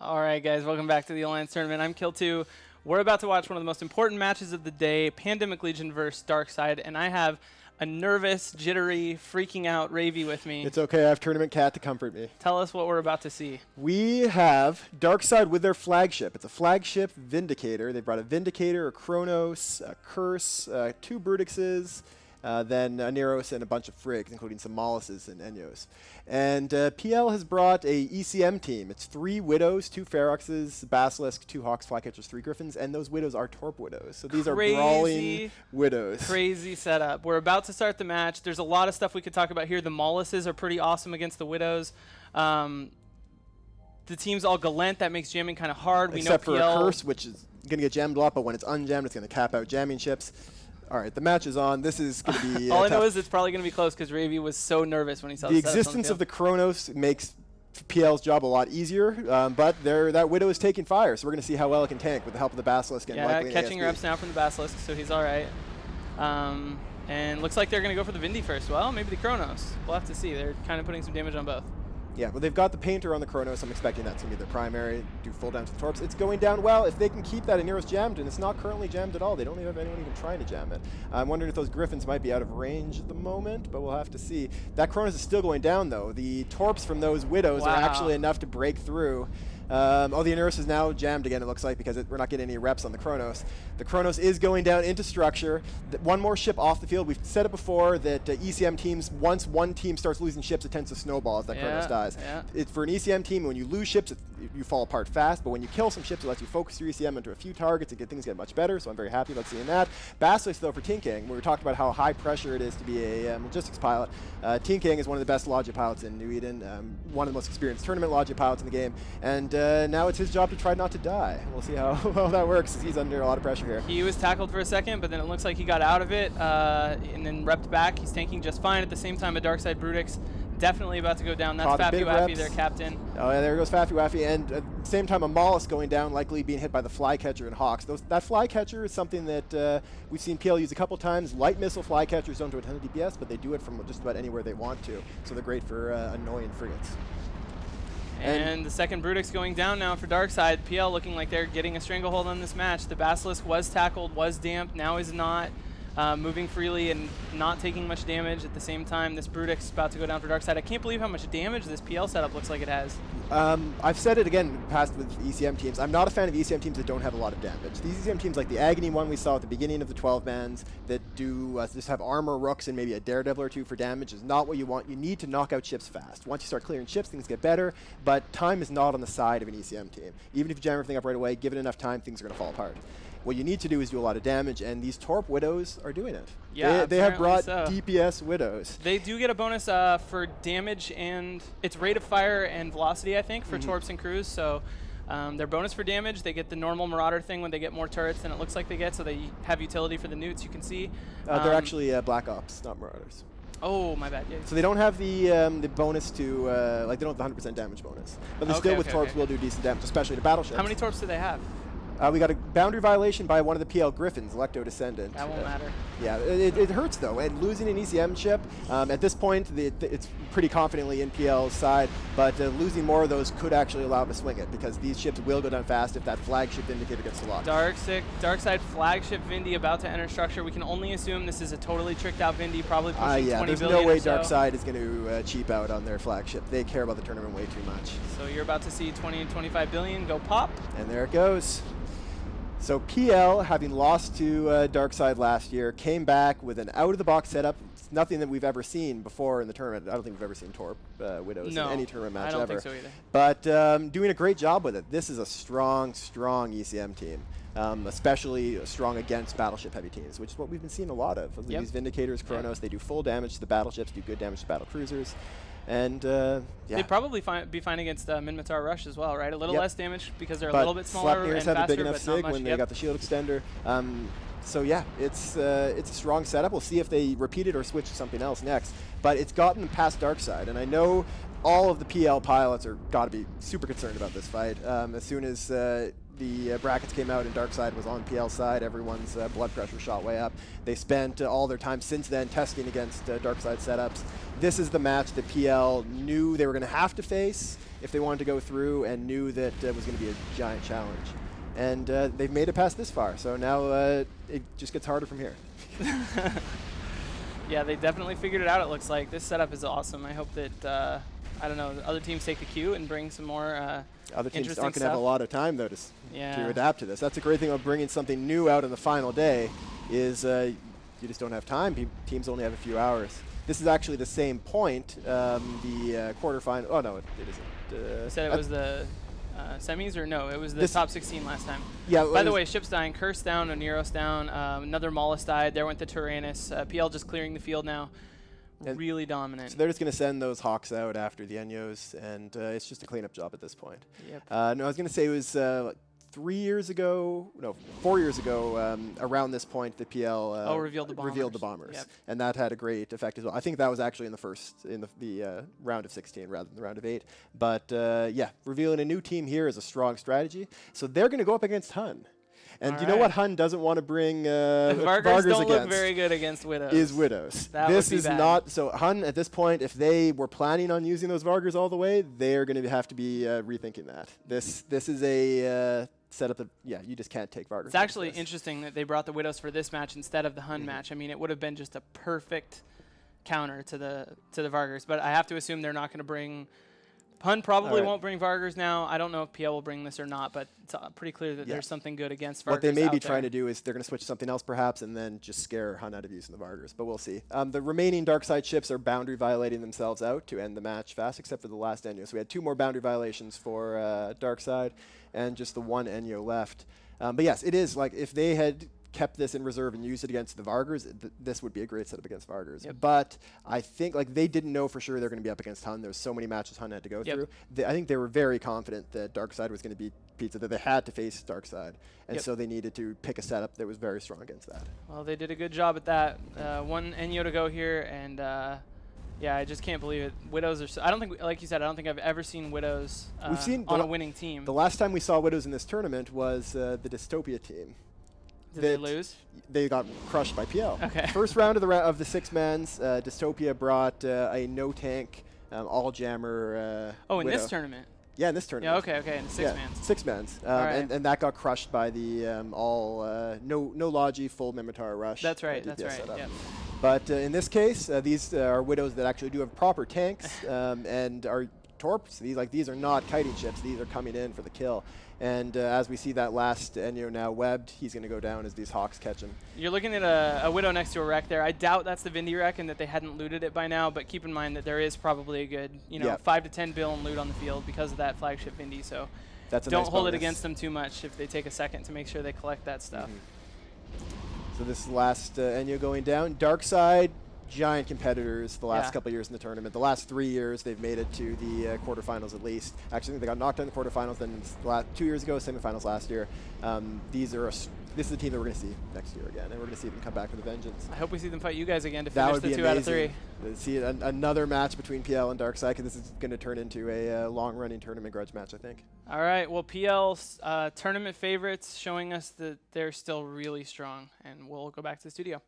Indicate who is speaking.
Speaker 1: All right, guys, welcome back to the Alliance Tournament. I'm Kill2. We're about to watch one of the most important matches of the day, Pandemic Legion versus DarkSide, and I have a nervous, jittery, freaking out Ravy with me.
Speaker 2: It's okay, I have Tournament Cat to comfort me.
Speaker 1: Tell us what we're about to see.
Speaker 2: We have DarkSide with their flagship. It's a flagship Vindicator. They brought a Vindicator, a Chronos, a Curse, 2 Brutixes, then a Neros and a bunch of Frigs, including some Molluses and Enyos. And PL has brought a ECM team. It's 3 Widows, 2 Feroxes, Basilisk, 2 Hawks, Flycatchers, 3 Griffins, and those Widows are Torp Widows. So these are brawling Widows.
Speaker 1: Crazy setup. We're about to start the match. There's a lot of stuff we could talk about here. The Molluses are pretty awesome against the Widows. The team's all Galent. That makes jamming kind of hard.
Speaker 2: Except
Speaker 1: we know
Speaker 2: for
Speaker 1: PL
Speaker 2: a Curse, which is going to get jammed a lot, but when it's unjammed, it's going to cap out jamming ships. All right, the match is on. This is going to be
Speaker 1: all I know is it's probably going to be close because Ravy was so nervous when he saw
Speaker 2: the existence of the Chronos makes PL's job a lot easier, but that Widow is taking fire, so we're going to see how well it can tank with the help of the Basilisk. And likely
Speaker 1: catching reps now from the Basilisk, so he's all right. And looks like they're going to go for the Vindy first. Well, maybe the Chronos. We'll have to see. They're kind of putting some damage on both.
Speaker 2: Yeah, well, they've got the Painter on the Chronos. I'm expecting that's going to be their primary, do full damage to the Torps. It's going down well. If they can keep that Aneros jammed, and it's not currently jammed at all. They don't even have anyone even trying to jam it. I'm wondering if those Griffins might be out of range at the moment, but we'll have to see. That Chronos is still going down, though. The Torps from those Widows are actually enough to break through. The Aneros is now jammed again, it looks like, because we're not getting any reps on the Chronos. The Chronos is going down into structure. One more ship off the field. We've said it before that ECM teams, once one team starts losing ships, it tends to snowball as that Chronos dies. It's for an ECM team, when you lose ships, you fall apart fast, but when you kill some ships, it lets you focus your ECM into a few targets and things get much better, so I'm very happy about seeing that. Basilisk, though, for Tinking, we talked about how high pressure it is to be a logistics pilot. Tinking is one of the best logic pilots in New Eden, one of the most experienced tournament logic pilots in the game, and now it's his job to try not to die. We'll see how well that works, as he's under a lot of pressure here.
Speaker 1: He was tackled for a second, but then it looks like he got out of it, and then repped back. He's tanking just fine. At the same time, a DarkSide Brutix definitely about to go down. That's Faffy Waffy, their captain.
Speaker 2: Oh, yeah, there goes Faffy Waffy. And at the same time, a Mollusk going down, likely being hit by the Flycatcher and Hawks. That Flycatcher is something that we've seen PL use a couple times. Light missile Flycatchers don't do a ton of DPS, but they do it from just about anywhere they want to. So they're great for annoying frigates.
Speaker 1: And the second Brutix going down now for DarkSide. PL looking like they're getting a stranglehold on this match. The Basilisk was tackled, was damped, now is not. Moving freely and not taking much damage. At the same time, this Brutix is about to go down for DarkSide. I can't believe how much damage this PL setup looks like it has.
Speaker 2: I've said it again in the past with ECM teams. I'm not a fan of ECM teams that don't have a lot of damage. These ECM teams, like the Agony one we saw at the beginning of the 12-mans, that do just have armor rooks and maybe a Daredevil or 2 for damage, is not what you want. You need to knock out ships fast. Once you start clearing ships, things get better, but time is not on the side of an ECM team. Even if you jam everything up right away, give it enough time, things are going to fall apart. What you need to do is do a lot of damage, and these Torp Widows are doing it.
Speaker 1: Yeah,
Speaker 2: they have brought DPS Widows.
Speaker 1: They do get a bonus for damage, and it's rate of fire and velocity, I think, for Torps and crews. So their bonus for damage, they get the normal Marauder thing when they get more turrets than it looks like they get, so they have utility for the newts, you can see.
Speaker 2: They're actually Black Ops, not Marauders.
Speaker 1: Oh, my bad. Yeah.
Speaker 2: So they don't have the bonus to, like, they don't have the 100% damage bonus. But they still, with Torps, will do decent damage, especially to battleships.
Speaker 1: How many Torps do they have?
Speaker 2: We got a boundary violation by one of the PL Griffins, Electo Descendant.
Speaker 1: That won't matter.
Speaker 2: Yeah, it hurts, though. And losing an ECM ship, at this point, it's pretty confidently in PL's side, but losing more of those could actually allow them to swing it, because these ships will go down fast if that flagship Vindicator gets to lock.
Speaker 1: DarkSide flagship Vindy about to enter structure. We can only assume this is a totally tricked out Vindy, probably pushing 20
Speaker 2: there's
Speaker 1: billion
Speaker 2: no way
Speaker 1: so.
Speaker 2: DarkSide is going to cheap out on their flagship. They care about the tournament way too much.
Speaker 1: So you're about to see 20 and 25 billion go pop.
Speaker 2: And there it goes. So PL, having lost to DarkSide last year, came back with an out-of-the-box setup. It's nothing that we've ever seen before in the tournament. I don't think we've ever seen Torp Widows in any tournament match ever.
Speaker 1: I don't think so either.
Speaker 2: But doing a great job with it. This is a strong, strong ECM team, especially strong against battleship-heavy teams, which is what we've been seeing a lot of. These Vindicators, Chronos, they do full damage to the battleships, do good damage to battle cruisers. And
Speaker 1: they'd probably be fine against Minmatar Rush as well, right? A little less damage because they're a little bit smaller and faster,
Speaker 2: have a big enough
Speaker 1: but not
Speaker 2: sig
Speaker 1: much.
Speaker 2: when they got the shield extender. So yeah, it's a strong setup. We'll see if they repeat it or switch to something else next. But it's gotten them past DarkSide, and I know all of the PL pilots are got to be super concerned about this fight. As soon as the brackets came out and DarkSide was on PL side, everyone's blood pressure shot way up. They spent all their time since then testing against DarkSide setups. This is the match that PL knew they were going to have to face if they wanted to go through and knew that it was going to be a giant challenge. And they've made it past this far, so now it just gets harder from here.
Speaker 1: Yeah, they definitely figured it out, it looks like. This setup is awesome. I hope that, I don't know, other teams take the cue and bring some more
Speaker 2: other teams
Speaker 1: interesting
Speaker 2: aren't going to have a lot of time, though, to adapt to this. That's a great thing about bringing something new out on the final day is you just don't have time. Teams only have a few hours. This is actually the same point, the quarterfinal. Oh, no, it isn't.
Speaker 1: You said it was the semis, or no? It was the top 16 last time.
Speaker 2: Yeah.
Speaker 1: By the way, Ship's dying, Curse down, Onero's down, another Mollis died. There went the Tyrannus. PL just clearing the field now. And really dominant.
Speaker 2: So they're just going to send those Hawks out after the Enyos, and it's just a cleanup job at this point.
Speaker 1: Yep.
Speaker 2: No, I was going to say it was 4 years ago, around this point, the PL
Speaker 1: revealed the Bombers.
Speaker 2: Yep. And that had a great effect as well. I think that was actually in the round of 16 rather than the round of 8. But yeah, revealing a new team here is a strong strategy. So they're going to go up against Hun. And you know what Hun doesn't want to bring Vargers
Speaker 1: don't
Speaker 2: against?
Speaker 1: Look very good against Widows.
Speaker 2: Is Widows. This is bad. Not so. Hun at this point, if they were planning on using those Vargers all the way, they're going to have to be rethinking that. This is a setup that you just can't take Vargers.
Speaker 1: It's actually interesting that they brought the Widows for this match instead of the Hun match. I mean, it would have been just a perfect counter to the Vargers, but I have to assume they're not going to bring. Hun probably won't bring Vargers now. I don't know if PL will bring this or not, but it's pretty clear that there's something good against Vargers.
Speaker 2: What they may be trying to do is they're going to switch to something else perhaps and then just scare Hun out of using the Vargers, but we'll see. The remaining DarkSide ships are boundary violating themselves out to end the match fast, except for the last Enyo. So we had 2 more boundary violations for DarkSide and just the 1 Enyo left. But yes, it is like if they had kept this in reserve and used it against the Vargers, this would be a great setup against Vargers.
Speaker 1: Yep.
Speaker 2: But I think they didn't know for sure they're going to be up against Hun. There's so many matches Hun had to go through. I think they were very confident that DarkSide was going to beat Pizza, that they had to face DarkSide. And so they needed to pick a setup that was very strong against that.
Speaker 1: Well, they did a good job at that. 1 Enyo to go here, and yeah, I just can't believe it. Widows are I don't think, like you said, I don't think I've ever seen Widows on a winning team.
Speaker 2: The last time we saw Widows in this tournament was the Dystopia team.
Speaker 1: Did they lose?
Speaker 2: They got crushed by PL.
Speaker 1: Okay.
Speaker 2: First round of the 6-mans, Dystopia brought a no-tank, all-jammer
Speaker 1: in
Speaker 2: Widow.
Speaker 1: this tournament?
Speaker 2: Yeah, in this tournament.
Speaker 1: Yeah, okay, in the 6-mans.
Speaker 2: 6-mans. And that got crushed by the no Logi, full Mimitar rush.
Speaker 1: That's right, yep.
Speaker 2: But in this case, these are Widows that actually do have proper tanks and are torps. These are not kiting ships. These are coming in for the kill. And as we see that last Enyo now webbed, he's going to go down as these Hawks catch him.
Speaker 1: You're looking at a Widow next to a wreck there. I doubt that's the Vindy wreck and that they hadn't looted it by now, but keep in mind that there is probably a good 5 to 10 bill in loot on the field because of that flagship Vindy, so
Speaker 2: that's
Speaker 1: don't
Speaker 2: nice
Speaker 1: hold
Speaker 2: bonus.
Speaker 1: It against them too much if they take a second to make sure they collect that stuff.
Speaker 2: So this is the last Enyo going down. DarkSide, giant competitors the last couple of years in the tournament. The last 3 years, they've made it to the quarterfinals at least. Actually, I think they got knocked out in the quarterfinals then 2 years ago, semifinals last year. This is a team that we're going to see next year again, and we're going to see them come back with a vengeance.
Speaker 1: I hope we see them fight you guys again to
Speaker 2: that
Speaker 1: finish the 2 out of 3.
Speaker 2: To see another match between PL and DarkSide, because this is going to turn into a long-running tournament grudge match, I think.
Speaker 1: All right, well, PL's tournament favorites showing us that they're still really strong, and we'll go back to the studio.